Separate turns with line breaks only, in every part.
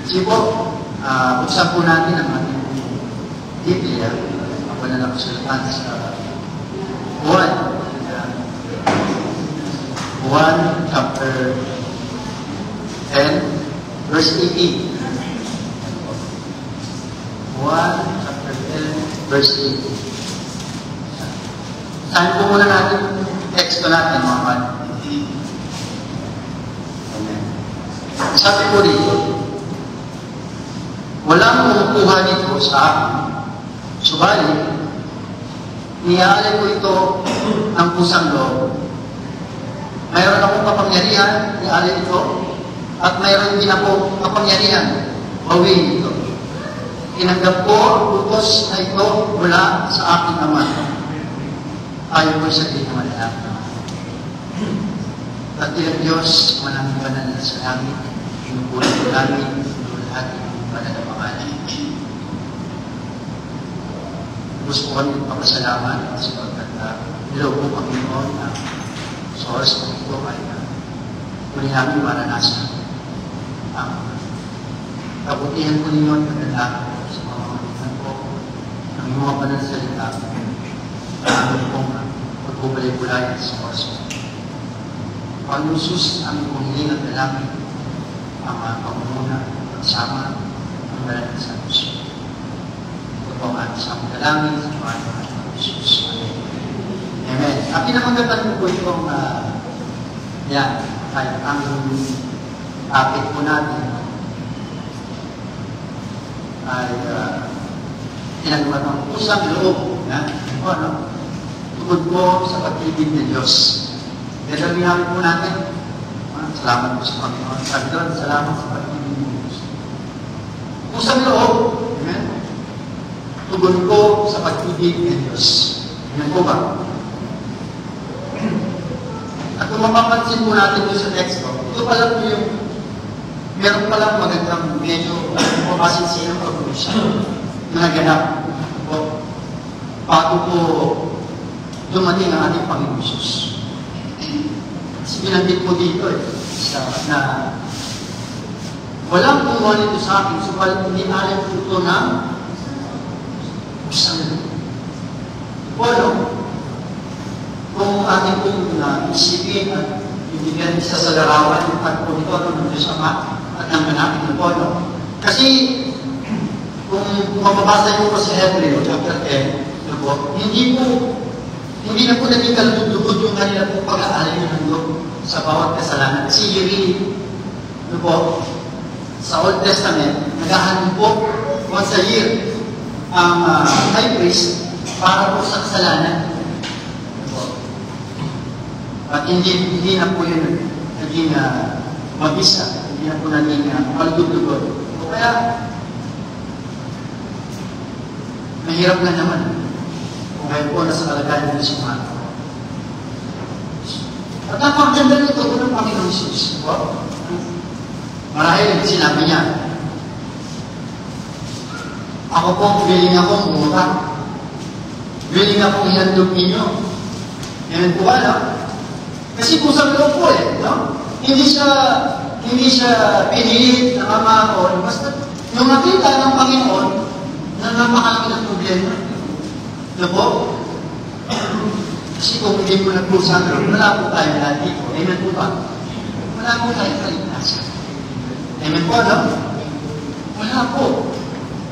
Sige po, buksan po natin ang ating Biblia. Ako na nakasulatan sa 1 chapter 10, verse 18. 1 chapter 10, verse 18. Saan po muna natin teksto natin, mga kapatid? Amen. Sabi po dito, walang kumukuha nito sa akin, subalit, niaalay ko ito ng pusang loob. Mayroon akong kapangyarihan, niaalay ito, at mayroon din ako kapangyarihan, bawiin ito. Tinanggap ko ang utos na ito mula sa aking Ama. Ayaw ko sa aking manalangin. At ang Diyos, manang banal na sa langit, pinupulit ko namin, lahat ng banal na pangalan. Gusto ko kami papasalamat sa pagkata nilaw po Panginoon na sa oras na ito ay muli namin maranasan ang kabutihan po ninyo at pagkata sa mga manitan po ng mga panansalita na aming pong pagbubulay-bulay sa oras na ito. Panginoon Jesus, aming pong hiling at dalangin ang pangunguna pagsama ng banal na sa Diyos. Ito po ang aming sa dalangin sa mga Jesus. Amen. Ang pinamagatan po itong ay ang topic po natin ay tinagawa ng pusang loob na tungkol po sa pag-ibig ng Diyos. Dadalawin po natin. Salamat po sa Panginoon. Sabi doon, salamat sa pag-ibig ng Diyos. Pusang loob. Amen. Tugon ko sa pag-ibig ng Diyos. Amen po ba? At kung mapapansin po natin doon sa teksto, ito pala po yung meron palang magandang medyo mapasinsilang pag-uusap na naganap po bago po dumating ang ating Panginoon Jesus. Kasi binanggit po dito na walang kumuha nito sa akin, subalit hindi alam po ito ng usang polo. Kung ating pong isipin at ibigyan isa sa larawan yung pagpo nito ng Diyos Ama at ng manapin ng polo. Kasi kung mababasa nyo po sa Hebreo chapter 10, hindi na po naging kaludugod yung kanila pong pag-aalay ng mundo sa bawat kasalanan. Kasi sa Old Testament, nag-aaral po once a year ang high priest para po sa kasalanan. At hindi na po yun naging mag-isa, hindi na po naging kaludugod. Kaya, mahirap na naman kung ngayon po nasa kalagayan ng Isumano. At napakaganda nito po ng Panginoon Jesus. Marahil sinabi niya, ako po, willing akong umutang. Willing akong ihandog ninyo. Yan po ba, no? Kasi pusang loob po no? Hindi siya pinilit ng Ama o basta yung nakita ng Panginoon na napakalaki ng problema. Ano po? Kasi kung hindi mo nagpusang loob, wala po tayo lahat dito. Amen po ba? Wala po tayo kaligtasan. Amen po, no? Wala po.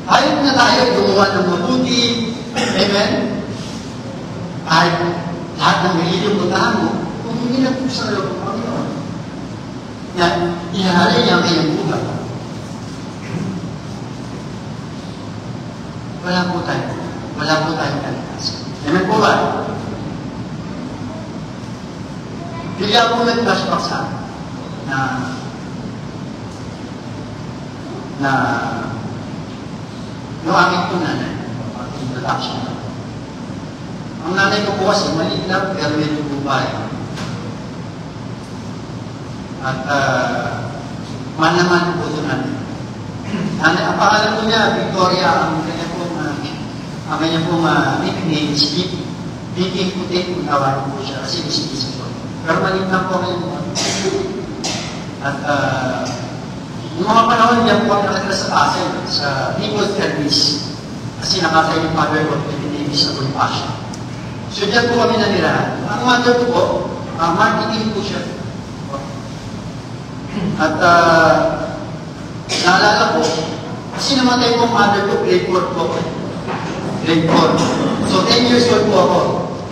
Ayaw na tayo gumawa ng mabuti. Amen? Ayaw lahat ng mahilong pagkahan mo, kung hindi nagpusang loob ng Panginoon. Yan, ihalay niya ang kanyang buhay. Wala po tayo kaligtasan. Amen po ba? Bigla po nag-flashback sa akin na yung aming po nanay, introduction. Ang nanay ko po kasi maliit lang, pero medyo bubay. At man po ito nanay. Ang pangalan po niya, Victoria, ang kanya po nickname is Vicky Puti, kung tawarin po siya, kasi bisibisi po. Pero maliit lang po ngayon po. At Noong mga panahon, hindi ako kami nakatira sa Pasay, sa Nichols Service. Kasi nakatay yung father ko, Philippines sa Bonifacio. So, diyan po kami nanirahan. Ang mother ko po, marketing po siya. At naalala ko, kasi namatay po ang mother ko, grade 4 po. Grade 4. So, 10 years old po ako.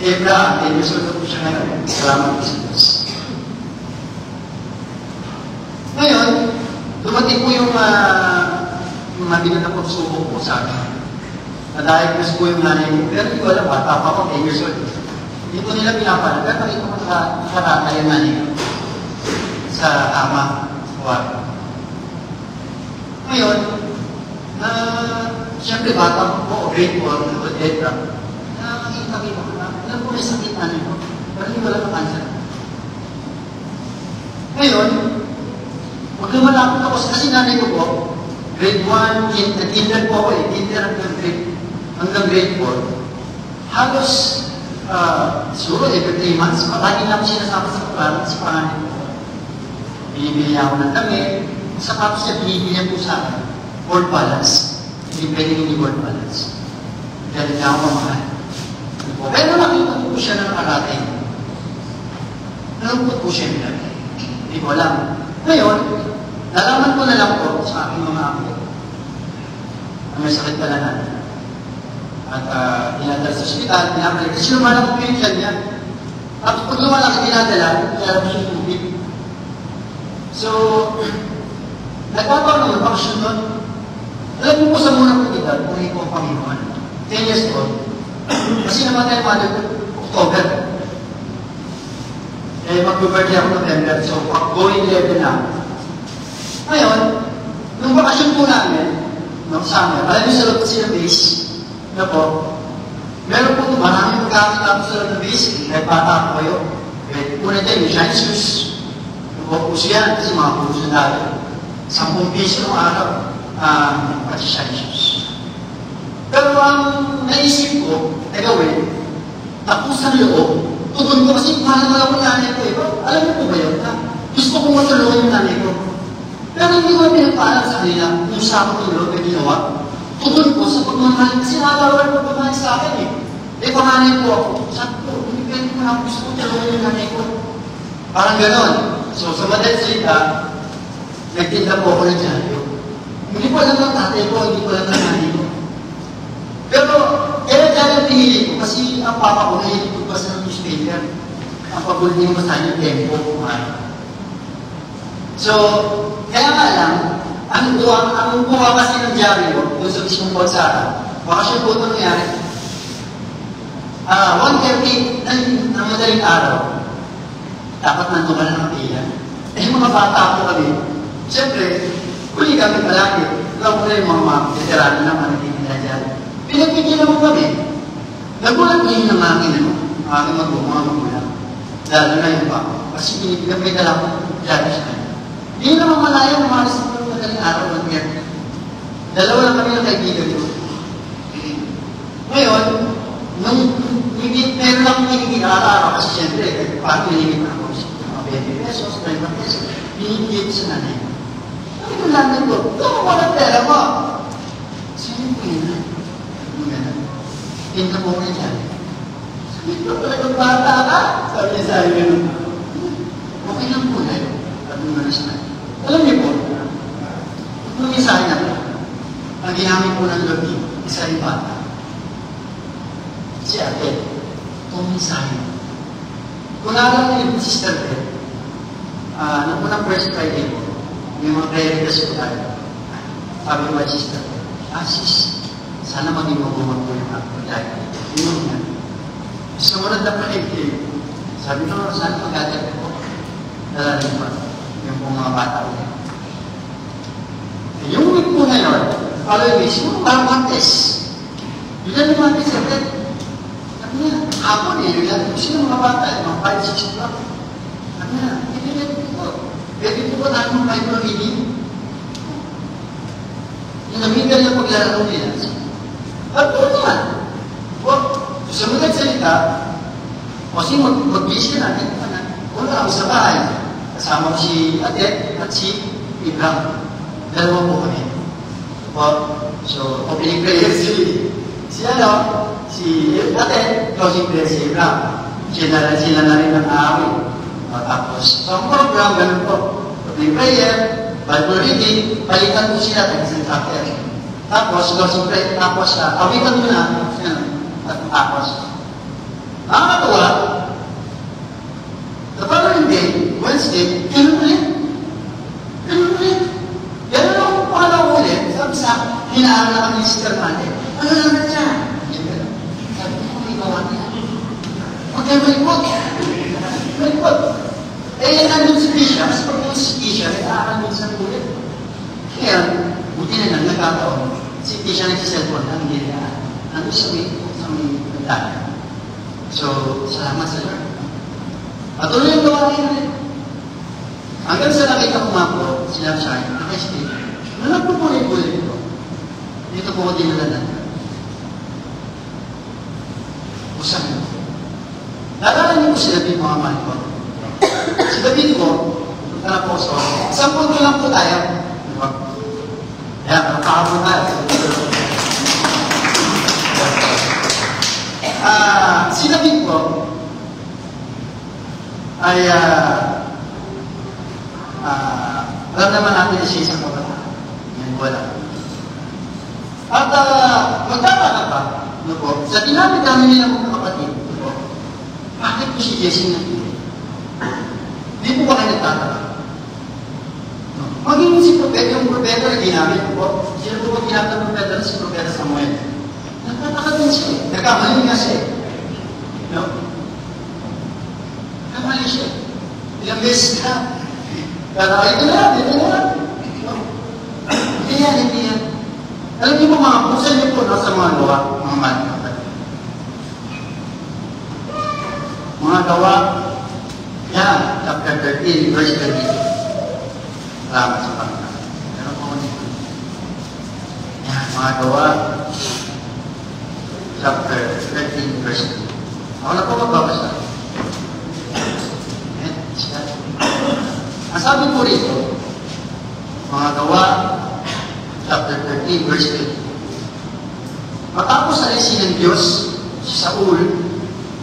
Ebra, 10 years old po siya ngayon. Salamat po sa Diyos. Ngayon, dumating po yung mabigat na pagsubok po sa akin. Na-diagnose po yung nanay ko. Pero hindi ko alam, bata pa ako, 10 years old. Hindi po nila pinapalag. Pero nakita ko nakaratay yung nanay ko sa ama, sa kwarto. Ngayon, siyempre bata po, grade 4, etc. Nakakita ko, alam ko may sakit nanay ko. Pero hindi ko alam ang cancer. Ngayon, pag lumalapit ako, kasi nanay ko po, grade 1, kinder po ako kinder hanggang grade 4. Halos, siguro every 3 months, lagi na ako sinasama sa panganay ko. Binibili ako ng damit, sa kapos niya, binibili niya po sa akin, word balance. Hindi pwede hindi word balance. Kaya hindi ako mamahal. Pero nakita ko po siya na nakarating. Nalungkot po siya nila. Hindi ko alam. Ngayon, nalaman ko na lang po sa aking mga ako. May sakit pala natin. At dinadala sa ospital, pinapalik. Kasi lumalaki po yung tiyan niya. At pag lumalaki, dinadala, kaya po siya tubig. So, nagkataon naman, bakasyon nun. Alam mo po sa muna po edad, kung ito ang Panginoon. 10 years old. Kasi namatay ang mother ko, October. Eh, mag-birthday ako November, so going 11 na. Ngayon, nung bakasyon po namin, nung summer, alam niyo sa loob kasi ng base, na po, meron po maraming pagkakin natin sa loob ng base, kahit bata po kayo. Una dyan, yung shine shoes. Puso yan, kasi mga puso natin. 10 piso ng araw, pati shine shoes. Pero ang naisip ko, na gawin, tapos sa loob, tugon ko kasi mahal ako ng nanay ko eh. Alam mo po ba yun? Gusto ko matulungan yung nanay ko. Pero hindi ko pinagpaalam sa kanila kung saan ko tulog na ginawa. Tugon ko sa pagmamahal kasi nakakawal ko pagmamahal sa akin eh. Eh, panganay ko ako. Sabi ko, hindi pwede ko na gusto ko tulungan yung nanay ko. Parang ganon. So, sa madaling salita, nagtinda po ako ng dyaryo. Hindi ko alam ng tatay ko, hindi ko alam ng nanay ko. Pero, kaya dyan pinili ko kasi ang papa ko nahilig ko pa sa newspaper. Ang pabulit ko sa yung tempo. So, kaya nga lang, ang buha kasi ng dyaryo, doon sa mismong bansa, baka siya po ito nangyari. 1:30 ng madaling araw, dapat nandun ka na ng pila. Eh, mga bata po kami. Siyempre, huli kami palagi. Alam mo na yung mga veterano na managiging dyan. Pinagpigyan mo kami. Nagulat din ng aking mga magulang. Lalo na yung pa. Kasi pinipigyan may dala ko dyan siya. Hindi naman malaya ng mga sa madaling araw ng yan. Dalawa lang kami ng kaibigan ko. Ngayon, nung meron lang pinigil araw-araw kasi siyempre, parang pinigil na ako sa mga 20 pesos, 30 pesos, pinigil sa nanay. Sabi ko lang ko, ito mo walang pera mo. Sabi ko yun. Tinta mo na dyan. Sabi ko, talagang bata ka. Sabi niya sa akin, okay lang po na yun. Sabi mo na sa nanay. Alam niyo po, kung minsan na po, ang ginamit po ng lobi, isa rin bata. Si ate, itong mensahe. Kung naalala niyo, Sister Beth, nung unang first Friday ko, may mga prayer request ko tayo. Sabi ko ba, Sister Beth, sis, sana maging magumag po yung ako. Dahil, yun yan. Sumunod na prayer ko. Sabi ko, sana mag-agat ko. Dalaling pa. Yung po mga bata ko. Yung week po na yun, following week, siguro parang Martes. Yun lang yung Martes, Sister Beth. Hapon eh, sino mga bata, mga 5-6 o'clock. Sabi na, pwede po ba natin mga Bible reading? Yung namigal na paglalaro nila. At po naman, susunod ang salita, kasi mag-bis ka natin, wala ako sa bahay. Kasama ko si Adet at si Abraham. Dalawa po kami. So, opening prayer si ate, closing prayer si Abraham. Sila na rin ang aawit. Tapos, so ang program, ganun po. Opening prayer, Bible reading, palitan po sila ng isang chapter. Tapos, closing prayer, tapos, awitan mo na, at tapos. Nakakatawa, the following day, Wednesday, ganun ulit. Ganun ako pangalaw ulit. Sabi sa hinaan na kami si Carmane. Ano naman niya? Sabi ko, may gawa niya. Huwag kayo malikot. Eh, nandun si Tisha. Mas pag si Tisha, aaral sa ulit. Kaya, buti na lang, nagkataon. Si Tisha nagsiselfon, ang hindi na. Nandun sa may pagdaan. So, salamat sa Lord. Patuloy ang gawa niya ulit. Hanggang sa nakita ko nga po, sila siya, naka-speak. Nung nagpupulit-pulit ko, dito po ko dinalanan. Usan mo. Nalala niyo po si David mga mahal ko. Si David ko, punta na po sa isang punto lang po tayo. Diba? Kaya, nakakabot tayo. Si David ko, ay, alam naman natin na siya isang kabataan. Yan, wala. At magtataka pa, sa dinami-dami nila mga kapatid, bakit po si Jesse nagpili? Di po ba kayo nagtataka? Maging si Propeta, yung Propeta na ginamit po, sino po ginamit ng Propeta na si Propeta Samuel? Nagtataka din siya eh. Nagkamali nga siya eh. No? Nagkamali siya eh. Ilang beses na. Pero ito na. Hindi yan. Alam niyo po mga pusan niyo po sa mga gawa, mga manipatid. Mga gawa, yan, chapter 13, verse 30. Salamat sa Panginoon. Pero po nito. Yan, mga gawa, chapter 13, verse 30. Ako na po magbabasa. Ang sabi po rito, mga gawa, chapter 13, verse 8. Matapos alisin ng Diyos si Saul,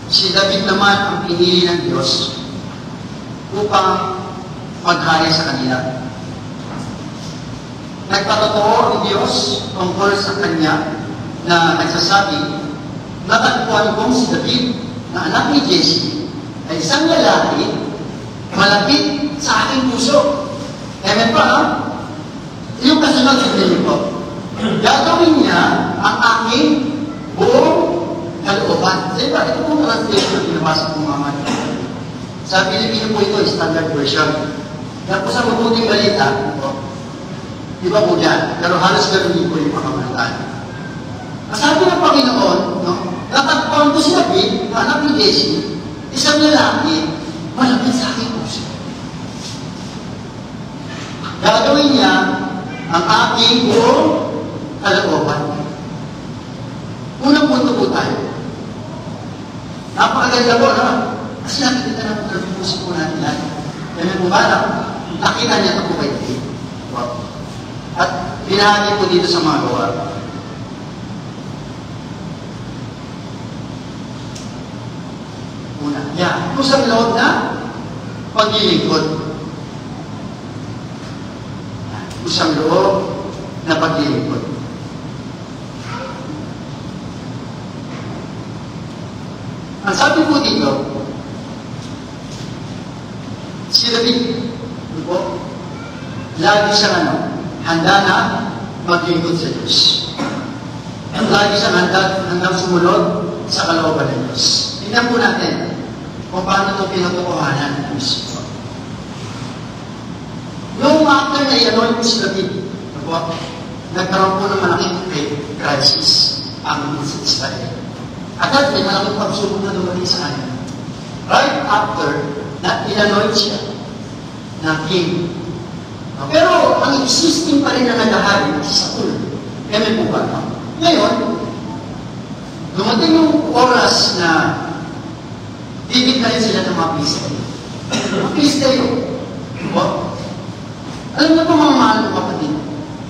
si David naman ang pinili ng Diyos upang maghari sa kanila. Nagpatotoo ang Diyos tungkol sa kanya na nagsasabi, natagpuan kong si David na anak ni Jesse ay isang lalaki malapit sa aking puso. Amen pa, ha? Yung kasunod sa ko, gagawin niya ang aking buong kalooban. Sa iba, ito pong translation na pinabasa kong mga sa Pilipino po ito, standard version. Yan po sa mabuting balita, iba po yan, pero halos gano'n po yung pangamalaan. Sabi ng Panginoon, natagpuan ko si David, anak ni Jesse, isang lalaki, malapit sa aking puso. Gagawin niya ang aking buong kalooban. Unang punto po tayo. Napakaganda po, no? Kasi nakikita na po ng puso po natin lahat. Kaya po ba, nakita niya ito po kay David. At binahagi po dito sa mga gawa. Una, yan. Kusang loob na paglilingkod. Kusang loob na paglilingkod. Ang sabi po dito, si David, lagi siyang handa na maglingkod sa Diyos. Lagi siyang handang sumunod sa kalooban ng Diyos. Tingnan po natin kung paano ito pinatukuhanan ng Diyos. Noong after na i-anoint po si David, nagkaroon po ng malaking crisis ang Israel. Agad may malaking pagsubok na dumating sa kanya. Right after na i-anoint siya na king. Pero ang existing pa rin na nagahari si Saul. Kaya may po ba? Ngayon, dumating yung oras na bibigyan sila ng mga Pilisteo. Mga Pilisteo. Alam niyo po mga mahal ng kapatid,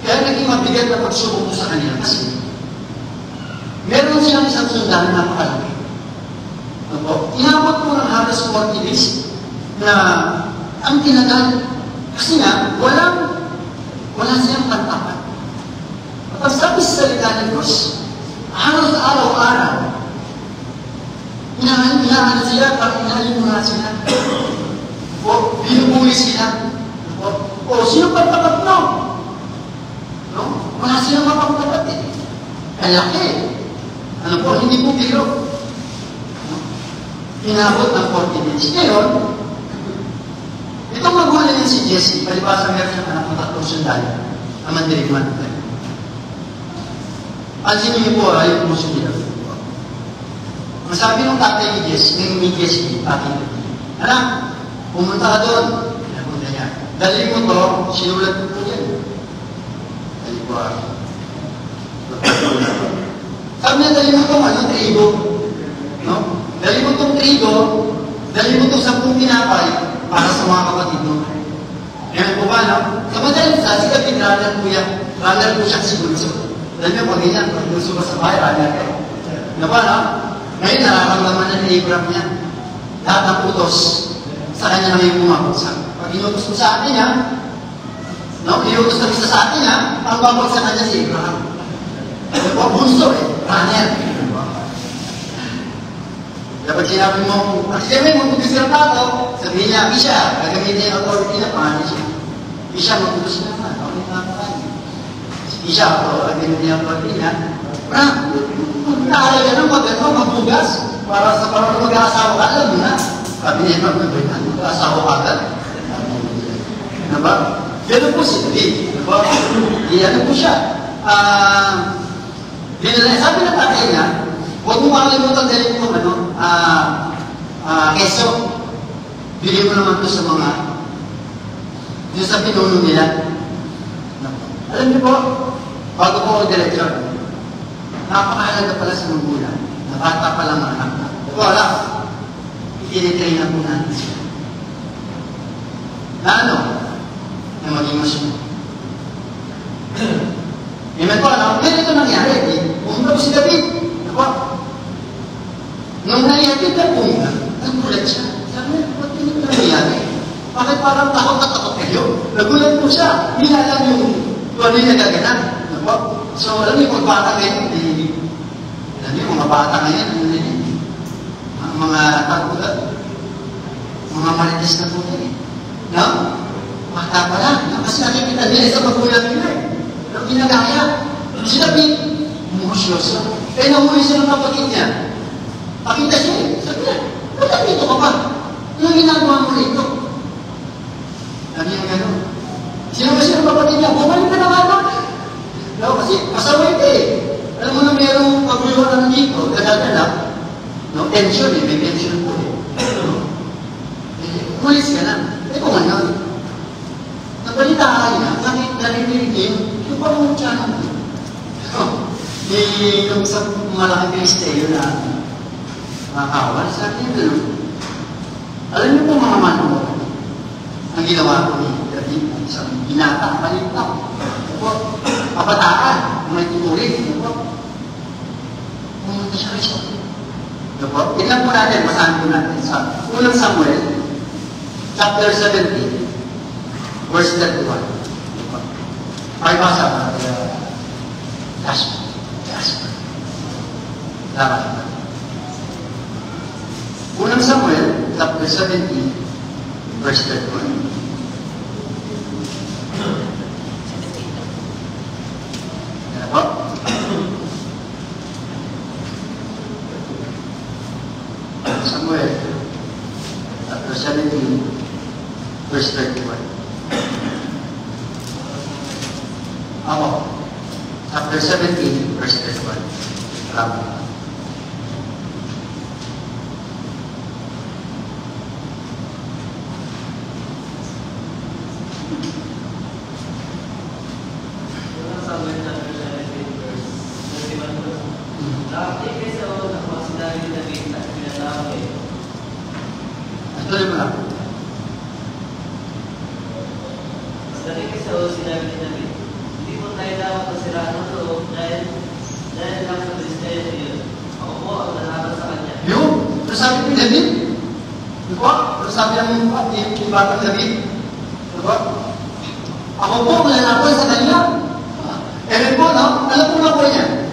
Kaya naging mabigat na pagsubok sa kanila kasi meron silang isang sundalo na napakalaki. Inabot po ng halos 40 days na ang tinagal. Kasi nga, wala silang pantapan. At ang sabi sa salita ng Diyos, halos araw-araw, inaano sila, parang inaalimunan sila. O, binubuli sila. O, sino pantapat mo? No? Wala silang mapagtapat eh. Ang laki. Ano po, hindi po biro. Inabot ng 40 days. Ngayon, itong magulang niya si Jesse, palibasa meron siyang anak ng 3 sundalo na mandirigman. Pansin niyo po, yung puso nila. Ang sabi ng tatay ni Jesse, ni Jesse, ating anak, pumunta ka doon. Pinapunta niya. Dali mo to, sinulat mo po yan. Dali po sabi niya, dali mo itong trigo. No? Dali mo itong trigo, dali mo itong 10 pinapay para sa mga kapatid mo. Ngayon po ba, no? Sa madaling sa, si David, runner po yan. Runner po siya si Bunso. Dali mo, pag ganyan, pag Bunso ka sa bahay, runner ka. Ano ba, no? Ngayon, nararamdaman na ni Abraham niya. Lahat ng utos sa kanya na may pumapagsak. Pag inutos mo sa akin niya, no? Inutos na isa sa akin niya, ang babagsak kanya si Abraham. O bunso eh, runner. Kapag sinabi mo, siyempre magputus ng tao, sabihin niya, Isha, gagamitin niya ang authority na pangalan siya. Isha, magputus na naman, ako yung nakakain. Isha, gagamitin niya ang authority niya. Bram, mag-aaral ka ng maganda, magbugas, para sa parang mag-aasawa ka, alam mo na. Sabi niya, mag-aasawa ka agad. Ano ba? Ganun po si David. Ano ba? Iyan po siya. Sabi ng tatay niya, huwag mo makalimutan dahil mo keso. Bili mo naman ito sa mga doon sa pinuno nila. Alam niyo po, bago po ako direksyon, napakahalaga pala sa magulang. Bata pa lang ang anak na. Wala. Itinitrain na po natin siya. Na ano? Na maging masunod. Amen po, ano? Ngayon ito nangyari. Pumunta po si David. Ako. Nung nangyari na pumunta, nagulat siya. Sabi niya, ba't hindi ko nangyari? Bakit parang takot na takot kayo? Nagulat po siya. Hindi na alam yung ano yung nagaganap. Ako. So, alam niyo, magbata ngayon. Alam niyo, mga bata ngayon, mga tagulat, mga marites na po yun. No? Bata pa lang. Kasi nakikita nila sa magulang nila eh. Pero ginagaya. Si David, umosyoso. Kaya nahuli siya ng kapatid niya. Pakita siya eh. Sabi niya, wala dito ka ba? Anong ginagawa mo rito? Sabi niya gano'n. Sino ba siya ng kapatid niya? Bumalik ka na nga doon. No, kasi pasaway ka eh. Alam mo na mayroong paguluhan na dito, kadal-dala. No, tension eh. May tension po eh. No? Umalis ka na. Eh kung ano, nabalitaan niya, bakit narinig niya yung parang tiyanan mo. Yung sa malaking kristeo na makakawan, sa akin gano'n. Alam niyo po mga manong, ang ginawa ko ni David, isang binata, palitaw. Kabataan, may tuturin. Pumunta siya rin siya. Tignan po natin, basahan po natin sa unang Samuel, chapter 17, verse 31. Ay, basa pa. Jasper. Laban. Unang Samuel, chapter 17, verse 31. Samuel, chapter 17, verse 31. Ako, chapter 17, verse 31. Salamat. Tuloy mo lang.
Dahil kasi sinabi ni David, hindi mo
sabi ng Batang David? Diba? Ako po, malalaban sa kanya. Eh po, no? Alam po na po niya.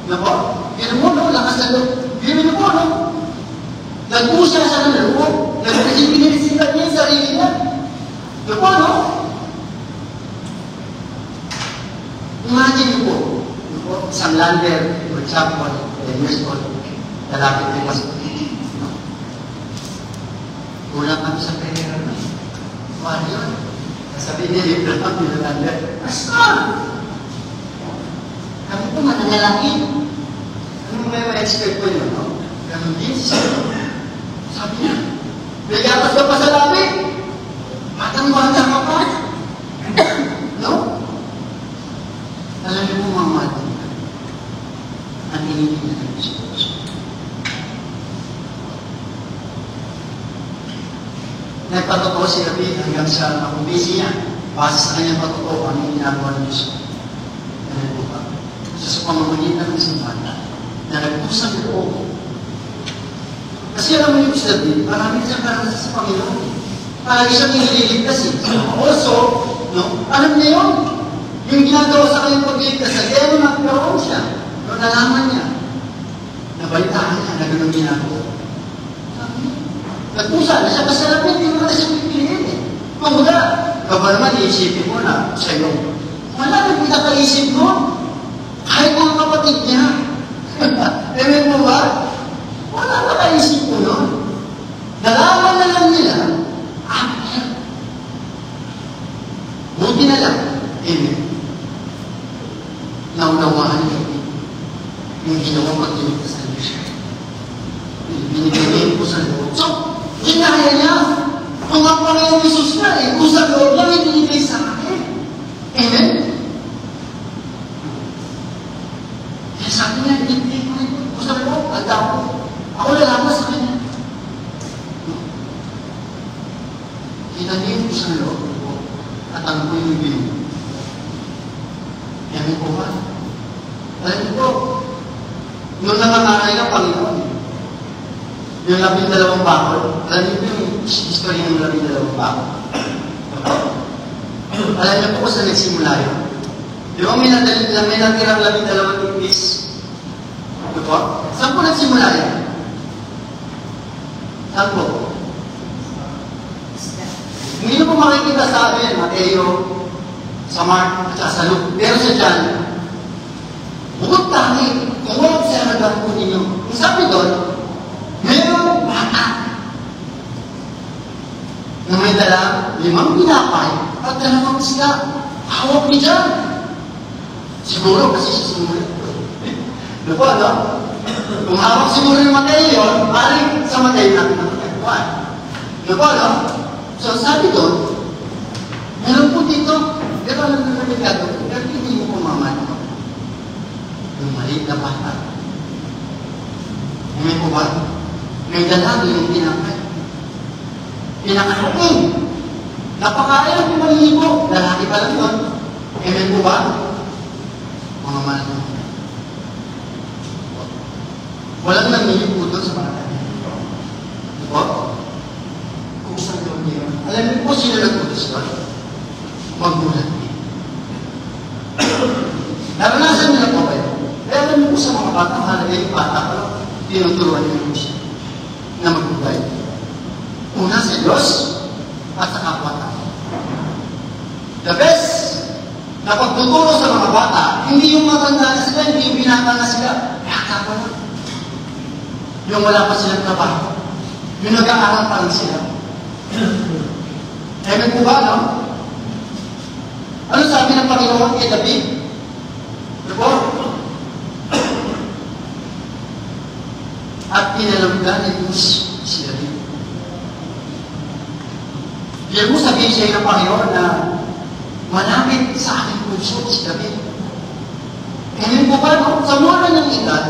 Diba? Pero mo, no? Lakas na loob. Pero mo, no? Nag-usya siya ng loob. Pinirisipan niya yung sarili niya. Diba, no? Imagine po, isang lander, for example, 10 years old, lalaki na mas kulang kami sa pera na. Mahal yun. Sabihin niya, libre lang yung lander. Asal! Kami po mananalangin. Anong may ma-expect ko yun, no? Ganun din siya. Sabi niya, bigatas ka pa sa labi. Matang-bata ka pa. No? Alam niyo po mga mati, ang hinihingin ng Diyos. Nagpatotoo si David hanggang sa makumbisi niya. Base sa kanyang patotoo, ang ginagawa ng Diyos. Ano po ba? Sa pamamagitan ng isang bata, na nagpusang loob. Kasi alam mo yung si David, marami siyang karanasan sa Panginoon. Palagi siyang nililigtas eh. Also, no? Alam niya yun. Yung ginagawa sa kanyang pagligtas, kaya nung nagkaroon siya, nung nalaman niya, nabalitaan niya na gano'ng ginagawa. Nagpusa na siya, kasi alam niya, hindi mo na siya pipiliin eh. Kung wala, kaba naman, iisipin mo na sa'yo. Wala nang pinakaisip mo. Kahit mga kapatid niya. Ewan mo ba? Wala nakaisip mo nun. Nalaman na lang nila, buti na lang, naunawaan niyo yung ginawa pagdiligtas ng Diyos. Binibigay ko sa loob. So, kinaya niya. Kung ang Panginoon Jesus na kung sa loob lang ibinibigay sa akin. Amen? Kaya sabi niya, ibinibigay ko rin ko sa loob. Ako lalaman sa kanya. Kita niyo ko sa loob at ang ko yung ibinibigay. Amen po ba? Alam niyo po, nung nangangaray ng Panginoon, yung 12 bakol, alam niyo po yung history ng 12 bakol. Alam niyo po kung saan nagsimula yun. Di ba may natirang 12 ipis? Di ba? Saan po nagsimula yun? Saan po? Hindi na po makikita sa amin, Mateo, sa Mark, at sa Luke. Pero sa John, bukod tayo, kung walang sinagang po ninyo. Ang sabi doon, mayroong bata na may dala 5 pinapay at 2 isda. Hawak ni John. Siguro kasi siya sumulit. Ano po, ano? Kung hawak siguro yung Mateo yun, maaaring sa Mateo natin ang matagpuan. Ano po, ano? So sabi doon, meron po dito, pero alam na namin gagawin, pero hindi mo pumaman. Yung maliit na bata. Ngayon po ba? May dalagi yung pinakay. Pinakain. Napakain ang pumalibo. Lalaki pa lang yun. Ngayon po ba? Mga malamang. Walang namili po doon sa bata. Diba? Kung saan doon niyo. Alam niyo po sino nagputos doon? Magulat niyo. Naranasan nila po kayo. Kaya alam niyo po sa mga bata, mahalaga yung bata ko, tinuturuan niyo po siya na magbubay. Una sa Diyos at sa kapwa-tao. The best na pagtuturo sa mga bata, hindi yung matanda na sila, hindi yung binata na sila. Bata pa lang. Yung wala pa silang trabaho. Yung nag-aaral pa lang sila. Amen po ba, no? Ano sabi ng Panginoon kay David? Diba? At pinalanggan ni Diyos si David. Diyan mo sabihin siya ng Panginoon na malapit sa aking puso si David. Amen po ba, no? Sa mura ng edad,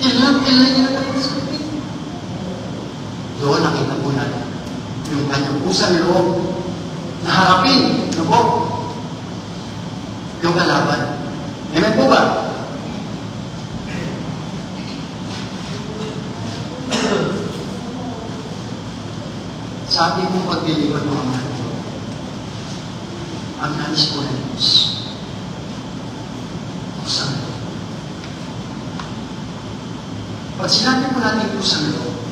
ilan niya na tayo sa David. Doon nakita po natin yung kanyang pusang loob na harapin, no po? Yung kalaban. Amen po ba? Pag sinabi po natin kusang loob,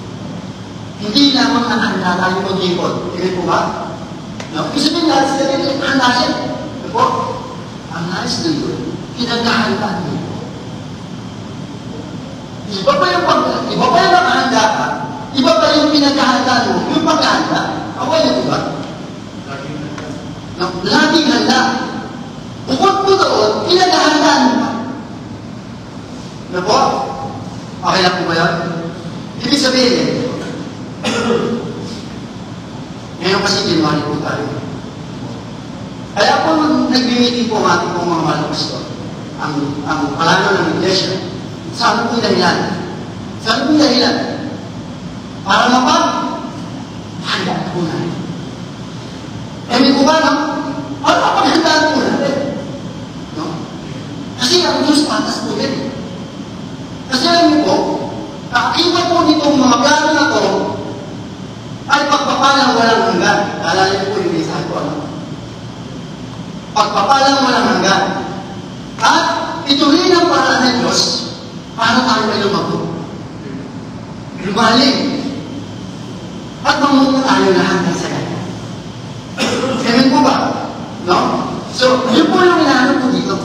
hindi lamang nakahanda tayo mag-ipon. Hindi po ba? No? Ibig sabihin natin sila din, handa siya. Ano po? Ang nais na yun, pinagkahandaan niyo po. Iba pa yung nakahanda ka, iba pa yung pinagkahandaan mo, yung paghahanda. Ako yun, diba? Laging handa. Bukod po doon, pinagkahandaan mo. Ano po? Okay lang po ba yun? Ibig sabihin, ngayon kasi January po tayo. Kaya po nag-meeting po ang ating pong mga malakas ko. Ang plano ng iglesia. Saan po dahilan? Saan po dahilan? Para handa po natin. May ko ba na? Para mapaghandaan po natin. No? Kasi ang Diyos patas po din. Kasi alam mo po, kakibat po nitong mga plano na to, ay pagpapalang walang hanggan. Alala niyo po yung mensahe ko, ano? Pagpapalang walang hanggan. At ituloy ng paraan ng Diyos para tayo ay lumago. Lumaling. At mamunta tayo lahat ng saya. Ganun po ba? No? So, yun po yung hinahanap ko dito.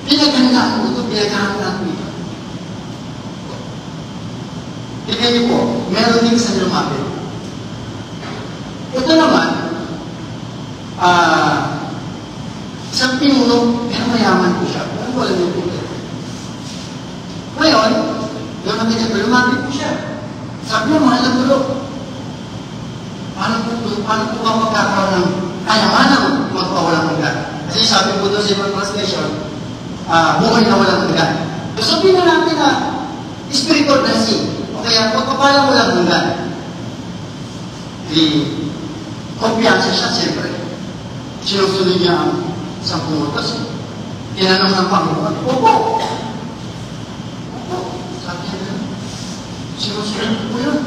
Pinaghandaan ko ito, pinaghandaan ko ito. Tignan niyo po, meron din sa lumapit. Ito naman, isang pinuno, pero mayaman po siya. Pero wala niyo po ito. Ngayon, nung nakita ko, lumapit po siya. Sabi niya, mahal na tulog. Paano po ba magkakaroon ng kayamanan magpawalang hanggan? Kasi sabi po doon sa ibang translation, buhay na walang hanggan. So sabihin na natin na spiritual blessing. Kaya pagpapalang walang hanggan, kumpiyansa siya, siyempre. Sinusunod niya ang 10 utos. Tinanong ng Panginoon, Opo. Sabi niya, sinusunod po yun.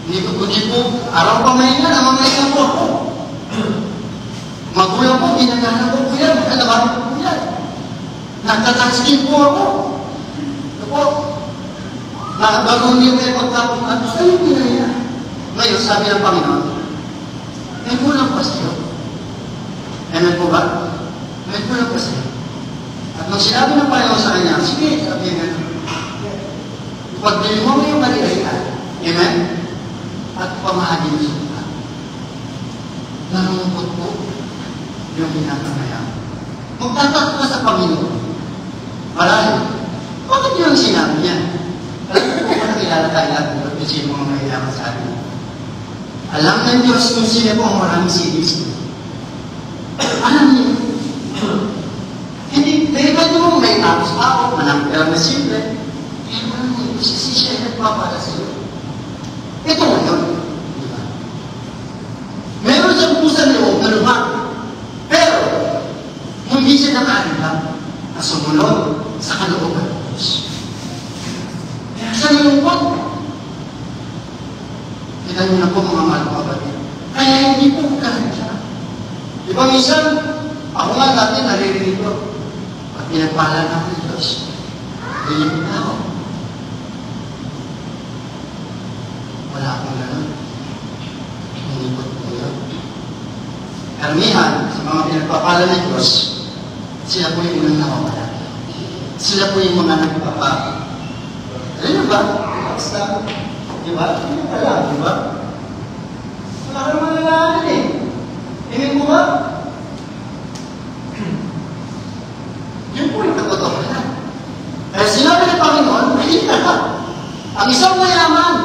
Hindi po, araw pa may nga, namamahinga po ako. Magulang po, ginagana po yan, magkalabaran po yan. Nagtatanskin po ako. Ano po? Nakagaroon niyo kayo pagkapong at sa'yo pinaya. Ngayon, sabi ng Panginoon, may kulang pa sa'yo. Amen po ba? May kulang pa sa'yo. At nung sinabi ng Panginoon sa kanya, sige, sabi nga, pagbili mo yung kalilayan. Amen? At pamahagin mo sa mga. Nanungkot po yung pinakamayan. Magtatat ka sa Panginoon. Marami. Bakit yung sinabi niya? Alam mo kung nakilala tayo natin kung sino mga mahilaman sa atin. Alam ng Diyos kung sino po ang maraming silis. Alam niyo. Hindi, pwede mo may tapos ako, manang na simple. Pero alam niyo, si siya ay nagpapala sa iyo. Ito ngayon. Diba? Meron siyang pusa loob na lumang. Pero, hindi siya nakalilang na sumunod sa kalooban ng Diyos. Kaya sa lingkod, kita niyo na po mga mahal kapatid. Kaya hindi po kahit. Diba minsan, ako nga dati naririnig ko, at pinagpala natin Diyos. Hindi na ako. Wala akong gano'n. Hindi po po yun. Karamihan, sa mga pinagpapala ng Diyos, sila po yung unang nakapala. Sila po yung mga nagpapa. Ano ba? Basta, di ba? Hindi pala, di ba? Wala ka naman nalaman eh. Tingin mo ba? Yun po yung katotohanan. Kaya sinabi ng Panginoon, hindi na. Ang isang mayaman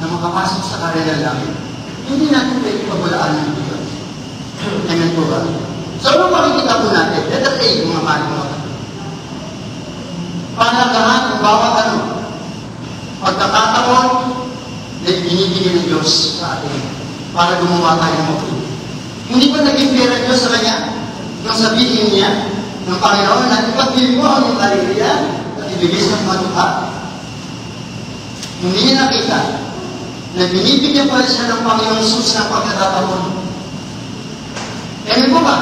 na makapasok sa karera langit, hindi natin pwede pagulaan ng Diyos. Amen po ba? So, anong makikita po natin? Letter A, mga mahal. Panagahan ang bawat pagkakataon na binibigay ng Diyos sa atin para gumawa tayo ng mabuti. Hindi pa naging pera Diyos sa Kanya nung sabihin niya ng Panginoon na ipagpili mo ang iyong kaligaya at ibigay sa matuka. Hindi niya nakita na binibigyan pa siya ng Panginoon Jesus ng pagkakataon. Kaya po ba?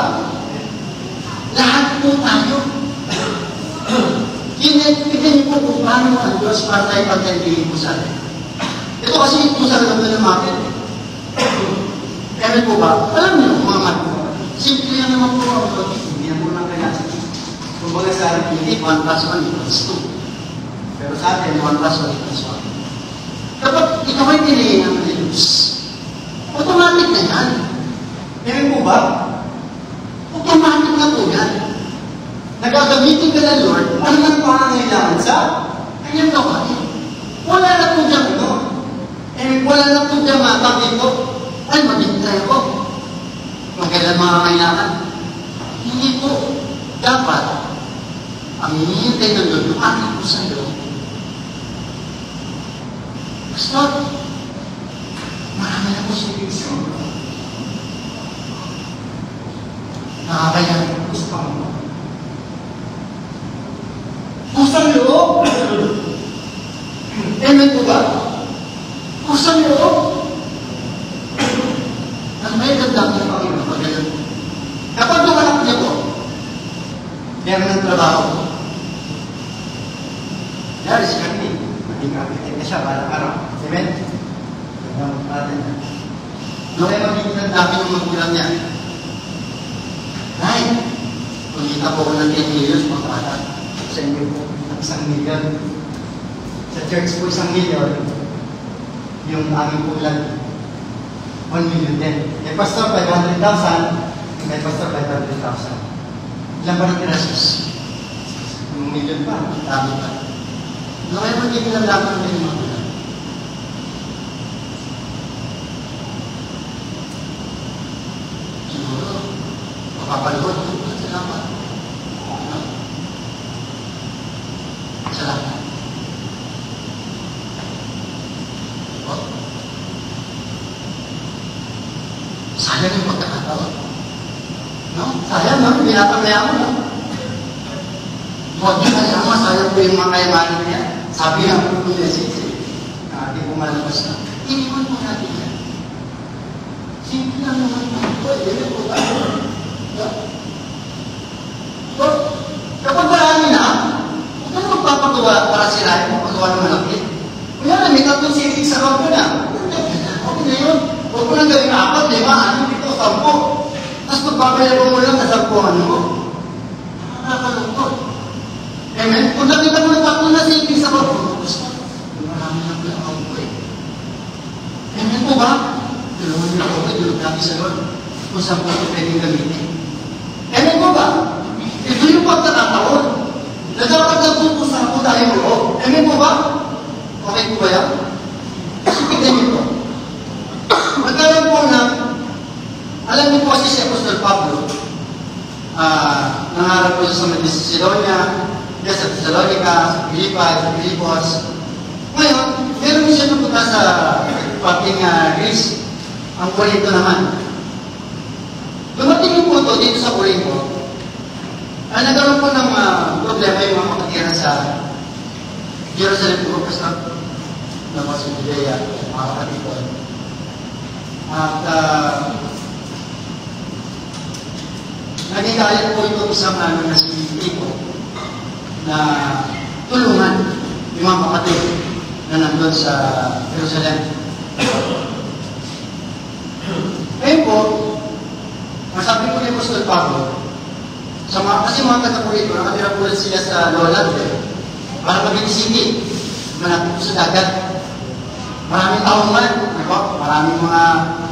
Lahat po tayo tignan niyo po kung paano ang Diyos para tayo pagkaintingin po sa atin. Ito kasi po sa alam na namin. Kaya po ba? Alam niyo, mga matko, simple lang naman po ang logic. Hindi na po lang kaya. Kung baga sa arithmetic, 1 plus 1 equals 2. Pero sa atin, 1 plus 1 equals 1. Kapag ikaw ay piliin ng Diyos, automatic na yan. Kaya po ba? Automatic na po yan. Nagagamitin ka ng Lord, ano man pangangailangan sa kanyang gawain. Wala na po diyang ito. Wala na po diyang matang ito. Ay, maghintay ako. Magkailan mga kailangan. Hindi po. Dapat, ang hinihintay ng Lord, yung aking po sa iyo. Basta, marami na po siya yung isang. Nakakaya, gusto mo. Kusang loob. Amen po ba? Kusang loob. Ang may gandang ng Panginoon, magalang. Kapag dumanak niya po, meron ng trabaho. Dari si kami, maging architect na siya para araw. Amen? Gandang natin. Noong ay magiging ang dami ng magulang niya. Ay, kumita po ko ng 10 million, magkakata. Sa inyo po, 1 million. Sa church po, 1 million. Yung aming po lang, 1 million din. May pastor, 500,000. May pastor, 500,000. Ilan ba ng pirasos? 1 million pa. Dami pa. Ano kaya magiging ang dami ng mga mga? Siguro, mapapalod. Salamat. Salamat. Sayang yung pagkakataon. No? Sayang, no? Pinapamaya ko, no? Huwag niya kaya sayang po yung mga kayamanan niya. Sabi nga po yung message, hindi po malabas na. Iniwan po natin yan. Simple lang naman po. Pwede po tayo. So, kapag marami na, huwag ka na magpapagawa para sirahin mo, pagawa ng malaki. Kaya na, may 3 savings sa kampo na. Okay na yun. Huwag mo lang gawin 4, 5, 10, 10. Tapos magbabayaro mo lang sa 10 mo. Nakakalungkot. Amen? Kung nakita mo na 3 na savings sa kampo, marami na pala ang kampo eh. Amen po ba? Tulungan nyo ako, tulungan natin sa Lord. Kung saan po ito pwedeng gamitin. Amen po ba? Ito yung pagkakataon. Na dapat nagpupusan po tayo mo. Amen po ba? Okay po ba yan? Kasi tignan nyo po. Magkaroon po na, alam niyo po kasi si Apostol Pablo, nangarap po sa Macedonia, sa Thessalonica, sa Philippi, sa Filipos. Ngayon, meron siya napunta sa parting Greece, ang Corinto naman. Dumating yung po ito dito sa Corinto, nagkaroon po ng problema yung mga kapatiran sa Jerusalem po, basta na po sa Judea, mga kapatid. At naging galit po ito isang na si Nico na tulungan yung mga kapatid na nandun sa Jerusalem. Ngayon po, masabi ko ni Apostol Pablo, kasi mga taga-Corinto, nakatira po sila sa Lowland para maging city, malapit po sa dagat. Maraming taong man, maraming mga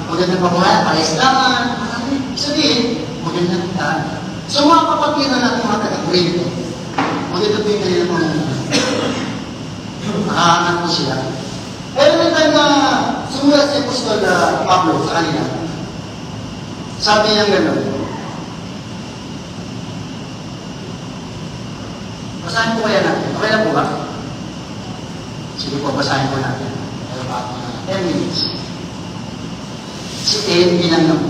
magandang pabuhay, pala-islaman, maraming. Sabihin, magandang taan. So mga kapatiran natin mga taga-Corinto, maganda po yung kanilang pamumuhay. Nakahanap po sila. Pero may time na sumulat si Apostol Pablo sa kanila, sabi niya gano'n, basahin po kaya natin. Okay lang po ba? Sige po, basahin po natin. 10 minutes. Si Ed, binanong.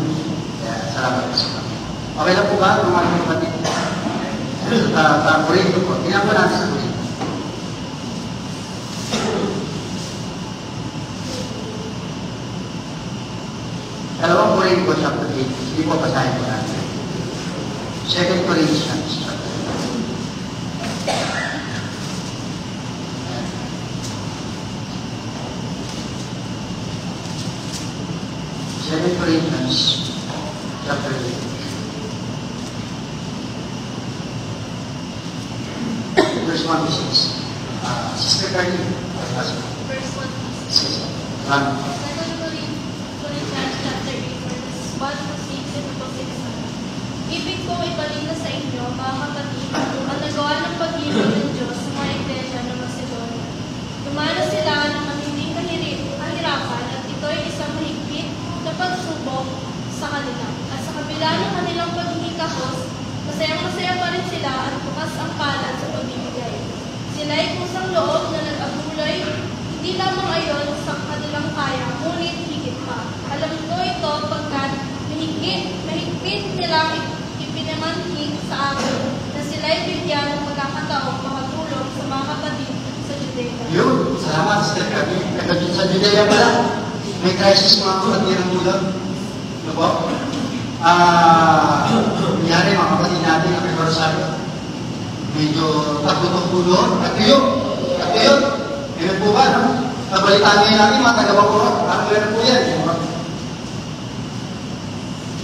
Kaya, salamat po sa kanya. Okay lang po ba, mga kapatid? Sa Corinto po. Tingnan po natin sa Corinto. Dalawang Corinto, chapter 8. Sige po, basahin po natin. 2 Corinthians, chapter 8. chapter 8. Verse 1 to 6. Sister Carly.
Verse 1 to 6.
6.
Second Corinthians chapter 8, verses 1 to 6 and to 6. Ibig kong ibalina sa inyo, mga kapatid, ang nagawa ng pag-ibig ng Diyos sa mga iglesia ng Macedonia. Dumalo sila ng matinding kahirapan at ito'y isang mahigpit na pagsubok sa kanila. At sa kabila ng kanilang pagiging kapos, masayang-masaya pa rin sila at bukas ang palad sa pagbibigay. Sila ay kusang loob na nag-agulay, hindi lamang ayon sa kanilang kaya, ngunit higit pa. Alam ko ito pagkat mahigpit nilang ipinamanhig sa akin na sila ay bigyan ng pagkakataong makatulong sa mga kapatid sa Judea.
Yun, salamat Sister Carly. Sa Judea pala, may crisis mga kapatid ng bulan. Ano po? Nangyari mga kapatid natin ang Rosario. Medyo tagutong-tulong. At yun. Ganun po ba, no? Nabalitaan ngayon natin, mga taga-Bacoor. Parang ganun po yan.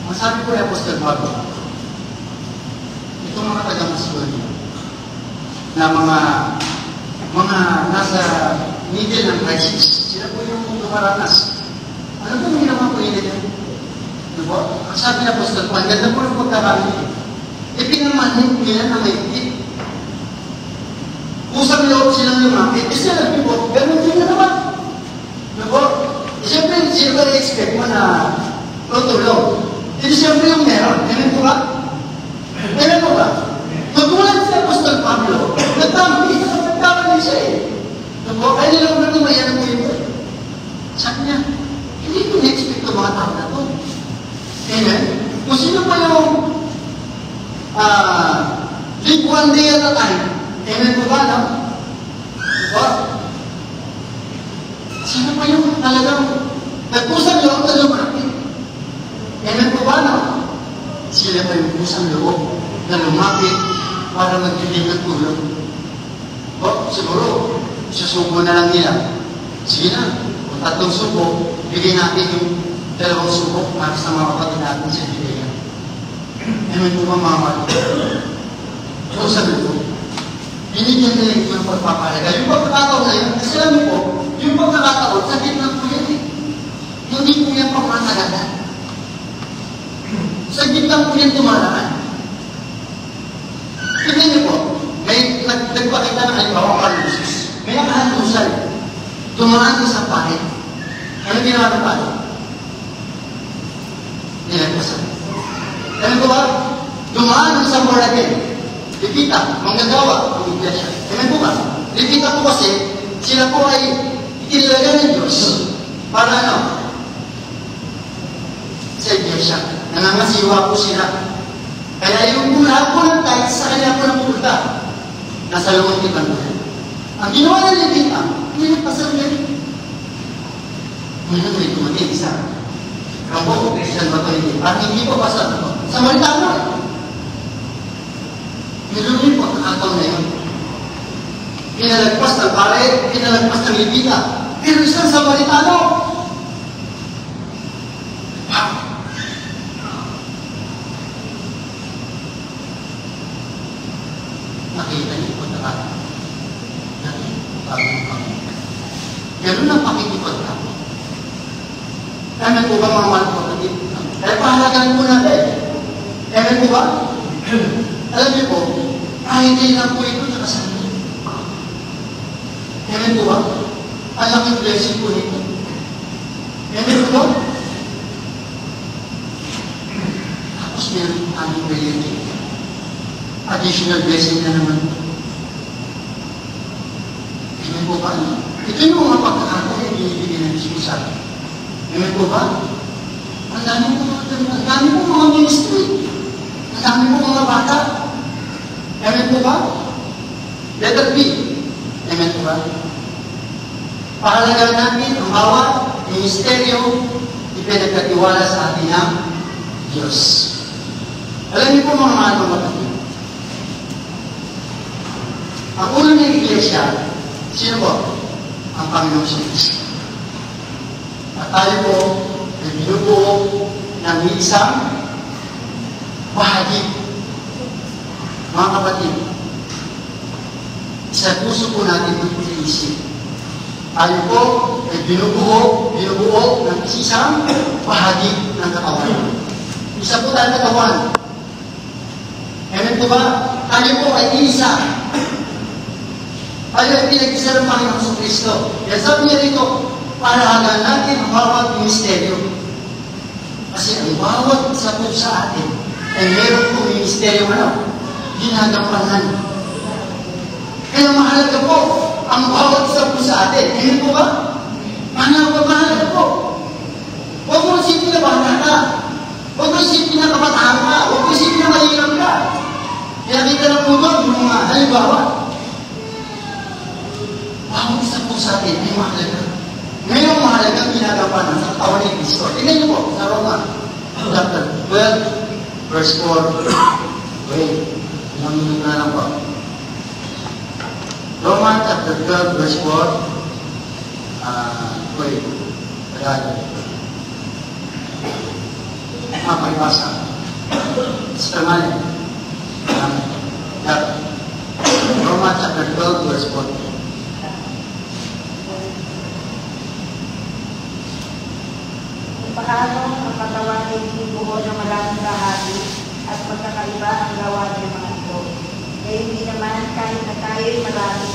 Ang sabi ko ni Apostol Pablo, itong mga taga-Macedonia, na mga nasa middle ng crisis, sila po yung dumaranas. Ano po yung ginawa po yun yan? Diba? Ang sabi ni Apostol Pablo, ang ganda po ng pagkakali. Ipinamanhin nila na may higit. Usang loob silang lumapit, sila nagpipot, ganun din na naman. Diba? Siyempre, sila na-expect mo na tutulong. Hindi siyempre yung meron. Ganun po ba? Ganun po ba? Magulad si Apostol Pablo, nagkamali siya eh. Diba? Kaya nilang na tumayan po yun. Sabi niya, hindi ko na-expect yung mga tao na to. Amen? Kung sino pa yung live one day at a time, amen po ba, no? Diba? Sino pa yung talagang nagpusang loob na lumapit? Amen po ba, no? Sila pa yung pusang loob na lumapit para magbibig ng tulong. O, siguro, susubo na lang nila. Sige na, kung 3 subo, bigay natin yung 2 subo para sa mga kapatid natin sa Judea. Amen po ba, mga kapatid? So, sabi ko, binigyan nila ito ng pagpapalaga. Yung pagkakataon na yun, kasi alam mo po, yung pagkakataon, sakit lang po yan eh. Hindi po yan pangmatagalan. Sakit lang po yan tumaraan. Tignan niyo po, may nagpakita ng halimbawa kalusus. May nakahalusan. Tumaraan ko sa pahit. Ano ginawa ng pahit? Nilagpasan. Alam ko ba? Dumaan sa Moragen. Lipita, manggagawa ng iglesia. Amen po ba? Lipita po kasi, sila po ay itinilaga ng Diyos para ano? Sa iglesia. Nangangasiwa po sila. Kaya yung lahat po ng tithes sa kanya po napupunta. Nasa loob ng kanila. Ang ginawa ng Lipita, pinagpasal niya rin. Ngayon may tumating isa. Kampo, Christian ba ito hindi? Parang hindi pa pasal. Samaritano. Meron yung pagkakataon na yun. Pinalagpas ng pare, pinalagpas ng Lipita. Pero isang Samaritano. Wow! Nakita niyo po na ganun ang pakikipag ako. Amen po ba mga mahal po? Kaya pahalagaan po natin. Amen po ba? Alam niyo po, kahit din lang po ito nakasama. Amen po ba? Ang laking blessing po nito. Amen po ba? Tapos meron aming religion. Additional blessing na naman. Amen po ba? Ito yung mga pagkakataon yung binibigyan ng Diyos sa akin. Amen po ba? Ang dami po mga ministry. Ang dami po mga bata. Amen po ba? Let it be. Amen po ba? Pahalagaan natin ang bawat ministeryo ipinagkatiwala sa atin ng Diyos. Alam niyo po mga mahal mga kapatid. Ang ulo ng iglesia, sino po? Ang Panginoong Kristo. At tayo po ay binubuo ng isang bahagi. Mga kapatid, sa puso po natin ang pag-iisip. Tayo po ay binubuo ng isang bahagi ng katawan. Isa po tayo katawan. Amen po ba? Tayo po ay isa. Tayo ay pinag-isa ng Panginoon sa Kristo. Kaya sabi niya rito, paalagaan natin ang bawat ministeryo. Kasi ang bawat isa po sa atin ay meron po ministeryo ginagampanan. Kaya mahalaga po ang bawat isa po sa atin. Amen po ba? Mahalaga po. Huwag mo isipin na bata ka. Huwag mo isipin na kabataan ka. Huwag mo isipin na mahirap ka. Kaya kita na po doon yung mga halimbawa. Bawat isa po sa atin ay mahalaga. Ngayon mahalagang ginagampanan sa katawan ni Kristo. Tingnan niyo po sa Roma chapter 12 verse 4. Wait, ilang minuto na lang po. Roma chapter 12 verse 4. Wait, tagal. Pakibasa. Sekarang Roma chapter 12 verse 4.
Paano ang katawan ay binubuo ng maraming bahagi at magkakaiba ang gawa ng mga ito. Kaya hindi naman kahit na tayo'y marami,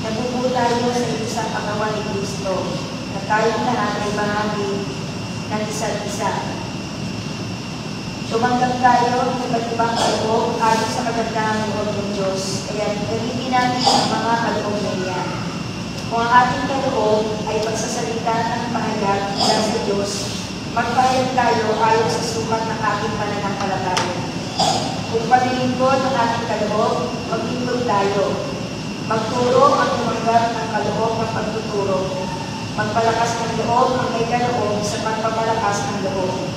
nabubuo tayo sa isang katawan ni Kristo, na tayong lahat ay bahagi ng isa't isa. Sumanggap tayo ng iba't ibang kaloob ayon sa kagandahan ng loob ng Diyos, kaya gamitin natin ang mga kaloob na iyan. Kung ang ating kaloob ay pagsasalita ng pahayag mula sa Diyos, magpahayag tayo ayon sa sukat ng ating pananampalataya. Kung paglilingkod ng ating kaloob, maglingkod tayo. Magturo ang tumanggap ng kaloob ng pagtuturo. Magpalakas ng loob ang may kaloob sa pagpapalakas ng loob.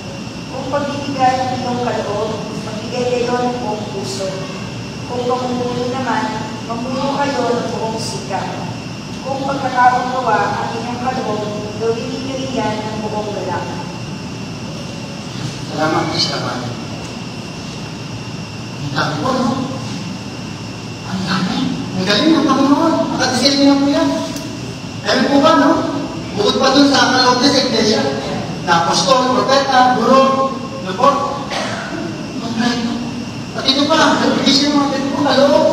Kung pagbibigay ng iyong kaloob, magbigay kayo ng buong puso. Kung pamumuno naman, mamuno kayo ng buong sikap. Kung pagkakaungawa ang inyong kaloob, gawin ninyo iyan ng buong galak.
Salamat, Kristaman. Ang dami po, no? Ang dami. Ang galing ng Panginoon. Nakadisenyo na po yan. Alam po ba, no? Bukod pa dun sa kaloob niya sa iglesia, na apostol, propeta, guro, lupot. Ang galing. At ito pa, nagbigay siya ng mga ganito kaloob.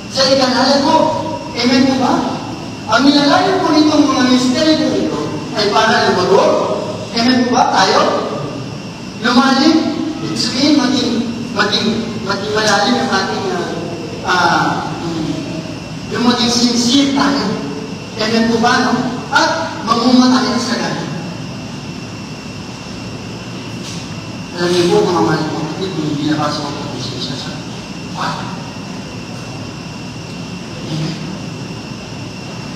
Sa ikanalan mo, amen po ba? Ang nilalayo po nitong mga misteryo po ito ay para lumago. Amen po ba? Tayo? Lumalim. Ibig sabihin, maging malalim ang ating yung maging sincere tayo. Amen po ba? No? At mamunga tayo sa galing. Alam niyo po, mga mahal po, kung binabasa ko po siya sa Amen.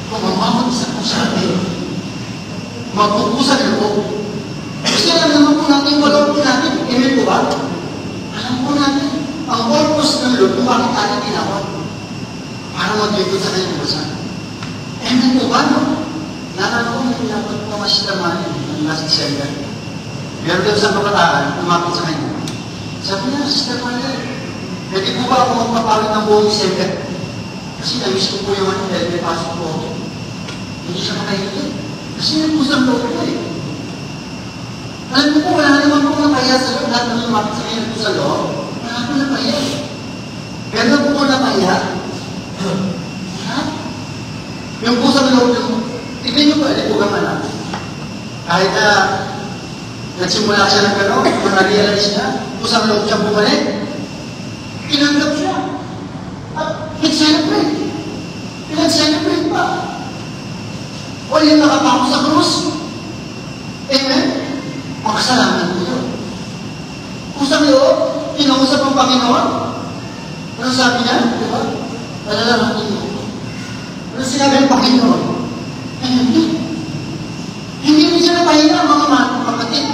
Kung mamamag isa po sa atin, magpupusan na po. Kasi alam naman po natin, walang po natin, amen po ba? Alam po natin, ang purpose ng Lord, kung bakit natin tinawag, para maglingkod sa kanyang basa. Amen po ba, no? Naran po, may tinawag po mas tamahin ng last December. Pero doon sa kabataan, lumapit sa kanya. Sabi niya, Sister Maria, pwede po ba ako magpapawit ng buong December? Kasi na-miss ko po yung dahil may pasok po ako. Hindi siya makahingi. Kasi nagpusang loob ko eh. Alam mo po, wala naman po napahiya sa loob. Lahat naman lumapit sa kanya nagpusang loob. Wala po napahiya. Pero na po napahiya. Wala. Yung pusang loob nyo, tignan nyo po, po ka man. Kahit na nagsimula siya ng gano'n, kung na-realize niya, pusang loob siya bumalik, kinanggap siya. At nag-celebrate. Pinag-celebrate pa. O yung nakapako sa krus. Amen? Makasalanan po yun. Pusang loob, kinausap ang Panginoon. Ano sabi niya? Di ba? Alalahanin mo. Ano sinabi ng Panginoon? Hindi rin siya napahinga, mga kapatid.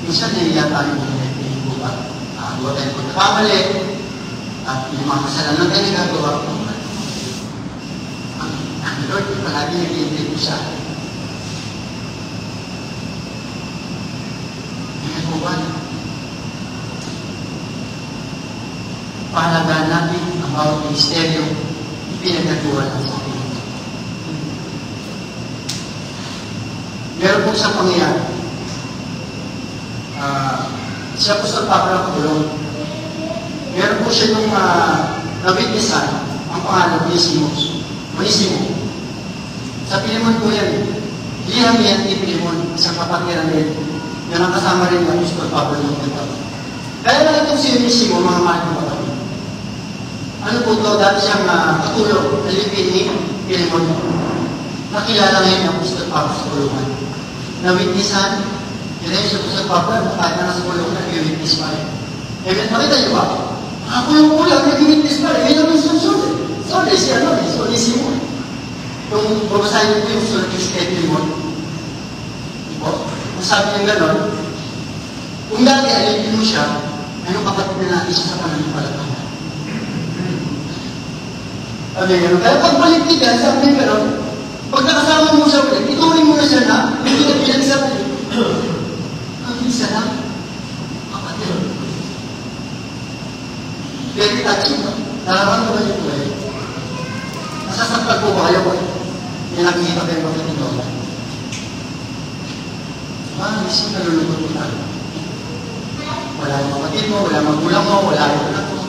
Minsan naiya tayo ng buka. Gawa tayo pagkakamali. At yung mga kasalanan tayo nagagawa ko. Ang Lord, palagi nag-iintay ko sa akin. pahalagaan natin ang bawat ministeryo pinagkatuwa ng sa atin. Meron po isang pangyayari. Si Apostol Pablo ang kulong. Meron po siya nung na-witnessan ang pangalan ni Onesimo. Sa Pilimon po yan, liham yan ni Pilimon, isang kapatiran din, na nakasama rin ng Apostol Pablo ng Pagkabal. Kaya na itong si Onesimo, mga mahal ng pagkabal. Ano po ito? Dati siyang katulong, alipin ni Pilimon. Nakilala ngayon ang Apostol Pablo sa kulungan. Na-witnessan, kailangan siya po sa Pablo, kahit na nasa kulungan, nag-witness pa rin. Makita niyo ba? Kulong-kulang, nag-witness pa rin. May naman susunod. Sorry, si Onesimo. Kung babasahin ko yung sulat yung schedule mo, masabi niya gano'n, kung dati alipin mo siya, anong kapatid na natin siya sa pananampalataya? Sabi niya, kaya pagbalik niya, sabi niya gano'n, pag nakasama mo siya ulit, ituloy mo na siya na, hindi ka pinagsabi. Ang isa na, kapatid. Very touching, no? Nararamdaman ko ba yung buhay? Nasasaktan po ba kayo ko? Yung nakikita kayo mga ito. Isip nalulungkot mo tayo. Wala yung kapatid mo, wala magulang mo, wala yung anak mo.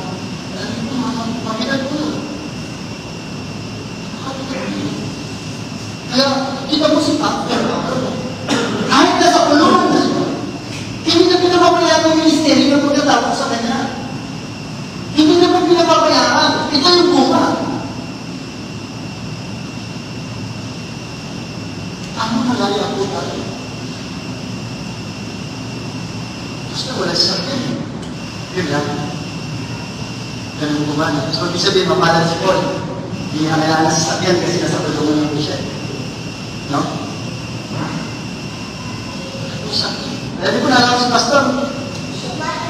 Alam mo, makinig mo. Kaya, kita mo si Pastor. Kahit nasa kulungan na siya, hindi na pinapabayaan yung ministeryo na pagkatapos sa kanya. Hindi na pa pinapabayaan. Ito yung bunga. Ano nalaya po tayo? Basta wala sa akin. Yun lang. Ganun po ba? So, ibig sabihin, mapalad si Paul. Hindi niya kailangan sa sakyan kasi nasa kulungan ng siya. No? Dahil ko nalaman si Pastor.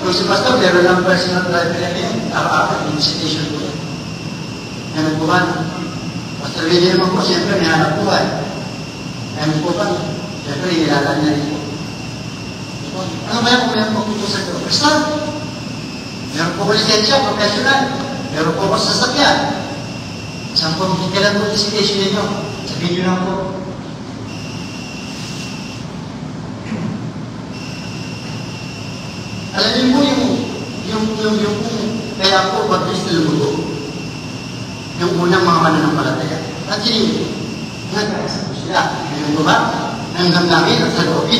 Kung si Pastor, meron lang personal driver natin. Araw-araw, yung visitation ko. Ganun po ba? Pastor William naman po, siyempre, may hanap buhay. Ganun po ba? Siyempre, inilala niya rin po. Ano ba yan kung meron po po sa ito? Basta, meron po ko lisensya, professional. Meron po ko sasakyan. Saan po kailan po visitation ninyo? Sabihin nyo lang po. Alam niyo po yung kaya po pag-is na lumuto. Yung unang mga mananampalataya. At yun, nagkakasa po sila. Ngayon ba? Hanggang namin at sa lobby.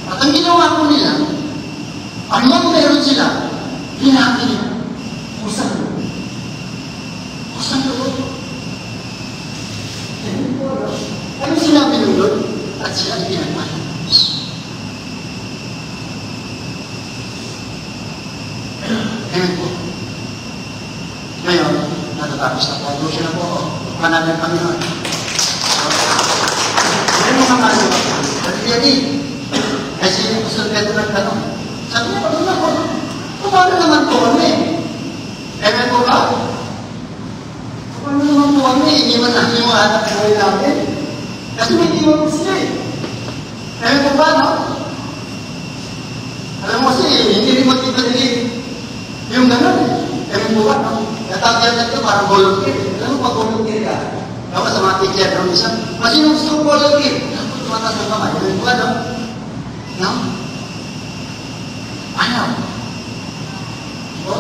At ang ginawa po nila, anong meron sila, hinati nila. Kusang loob. Kusang loob. Ano sinabi ng Lord? At sila pinagpalan. Ngayon po. Ngayon, natatapos na po. Lusin na po ako. Managin ang Panginoon. Ngayon mga mga pag-iadi. Kasi yung gusto Pedro ng tanong. Sabi niya, pag-una po. Paano naman po kami? Ngayon po ba? Paano naman po kami? Hindi man namin yung anak na ngayon namin. Kasi may iwan po sila eh. Ngayon po ba, no? Alam mo kasi, hindi rin magkibalik yung gano'n eh. Ngayon po ba, no? Natagyan na ito parang volunteer. Alam mo pag volunteer ka? Dapat sa mga teacher, no? Isa, kasi yung gusto ko volunteer. Ako, tumatas ng kamay. Ngayon po ba, no? No? Ayaw. O?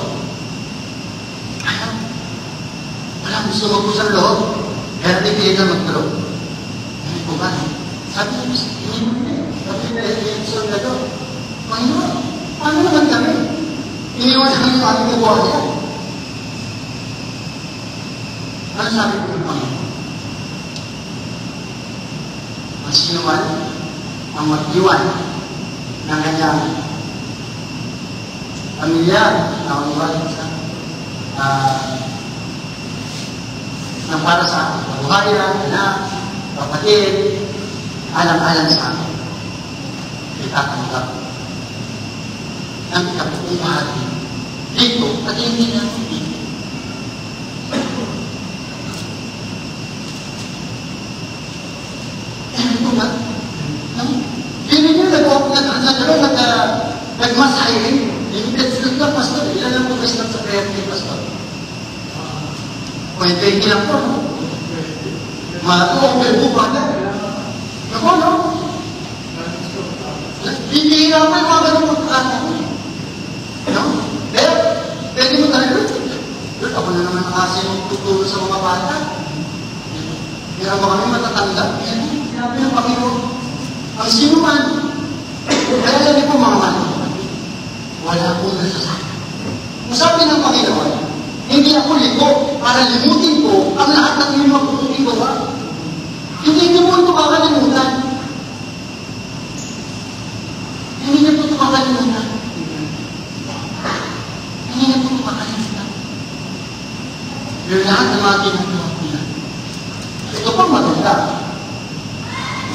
Ayaw. Wala gusto mag-usang loob. Kaya natin pilitan magtulog. Ngayon po ba, no? Sabi niyo, hindi mo na eh. Sabi niyo, gusto na ito. Panginoon, paano naman kami? Iniwan namin yung aming nabuha niya. Ano sabi ko ng Panginoon? Ang sino man ang mag-iwan ng kanyang pamilya, nakaliwan ng para sa akin, kabuhayan, anak, kapatid, alam-alam sa akin. Itatanggap ng ikaputong bahagi dito at hindi na dito. Ito ba? Hindi nyo nag-masahe rin. Limited student na, pastor. Ilan lang po imbes lang sa prayer team, Pastor. Pwede lang po, no? Ma-open po ba na? Ako, no? Hindi na po yung mga ganun pagkakataon. No? Pero, pwede mo talaga. Lord, ako na naman kasi yung tutulong sa mga bata. Meron ba kami matatanda? Sinabi ng Panginoon, ang sino man, kaya sabi po mga man, wala akong nasasakit. Kung sabi ng Panginoon, hindi ako liko para limutin ko ang lahat ng iyong mabubuting gawa. Hindi niyo po ito kakalimutan. Hindi niyo po ito kakalimutan. Hindi niyo po ito kakalimutan. Yung lahat ng mga ginagawa ko yan. Ito pang maganda.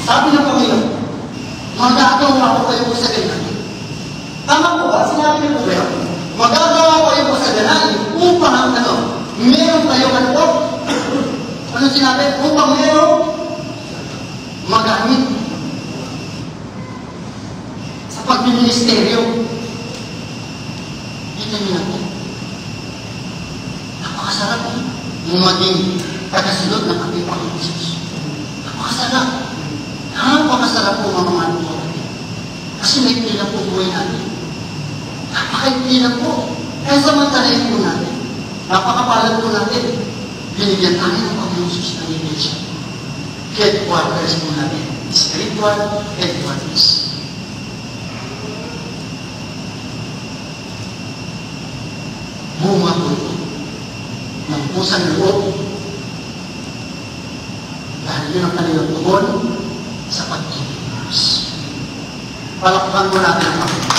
Sabi ng Panginoon, magagawa ako kayo sa ganyan. Tama po ba? Sinabi niyo po ba? Magagawa kayo sa ganyan upang meron kayo ano po? Ano sinabi? Upang meron magamit sa pagbiministeryo. Dito niyo na po. Napakasarap yung maging tagasunod ng ating Panginoon Jesus. Napakasarap. Napakasarap po mga mahal po. Kasi may pila po buhay natin. Napakaipli lang po. Kaya samantalayin po natin. Napakapalad po natin. Binigyan tayo ng Panginoon Jesus ng iglesia. Headquarters po natin. Spiritual headquarters. Bunga po ito ng pusang loob. Dahil yun ang kanilang tugon sa pag-ibig. Palakpan mo natin ang Panginoon.